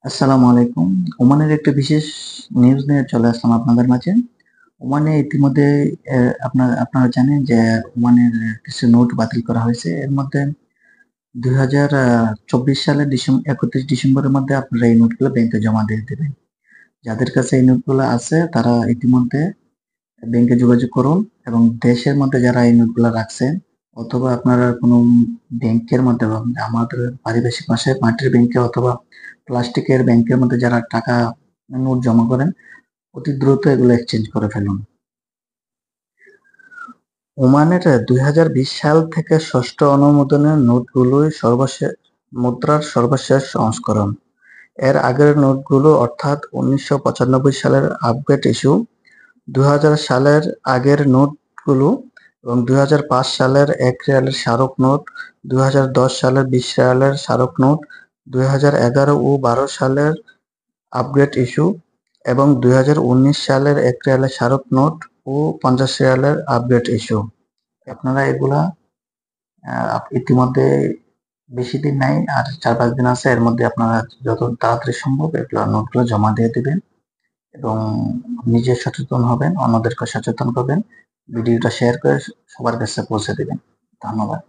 আসসালামু আলাইকুম। ওমানের একটি বিশেষ নিউজ নিয়ে চলে আসলাম আপনাদের মাঝে। ওমানে ইতিমধ্যে আপনারা জানেন যে ওমানের কিছু নোট বাতিল করা হয়েছে। এর মধ্যে 2024 সালের 31 ডিসেম্বরের মধ্যে আপনারা এই নোটগুলো ব্যাংকে জমা দিয়ে দেবেন। যাদের কাছে এই নোটগুলো আছে তারা ইতিমধ্যে ব্যাংকে যোগাযোগ করুন এবং দেশের মধ্যে যারা এই নোটগুলো রাখছেন অথবা আপনারা কোনো ব্যাংকের মধ্যে বা আমাদের পারিপার্শ্বিক ভাষায় মাটির ব্যাংকে অথবা প্লাস্টিকের ব্যাংকের মধ্যে যারা টাকা নোট জমা করেন অতি দ্রুত এগুলো এক্সচেঞ্জ করে ফেলুন। ওমানের 2020 সাল থেকে ষষ্ঠ অনুমোদনের নোটগুলোই মুদ্রার সর্বশেষ সংস্করণ। এর আগের নোটগুলো অর্থাৎ 1995 সালের আপডেট ইস্যু, 2000 সালের আগের নোটগুলো এবং 2005 সালের 1 রিয়ালের স্মারক নোট, 2010 সালের 20 রিয়ালের স্মারক নোট, 2011 ও 12 সালের আপগ্রেড ইস্যু এবং 2019 সালের 1 রিয়ালের স্মারক নোট ও 50 রিয়ালের আপগ্রেড ইস্যু। আপনারা এগুলা ইতিমধ্যে বেশি দিন নাই, আর 4-5 দিন আছে। এর মধ্যে আপনারা যত তাড়াতাড়ি সম্ভব এগুলা নোটগুলো জমা দিয়ে দিবেন এবং নিজে সচেতন হবেন, অন্যদেরকে সচেতন করবেন। ভিডিওটা শেয়ার করে সবার কাছে পৌঁছে দিবেন। ধন্যবাদ।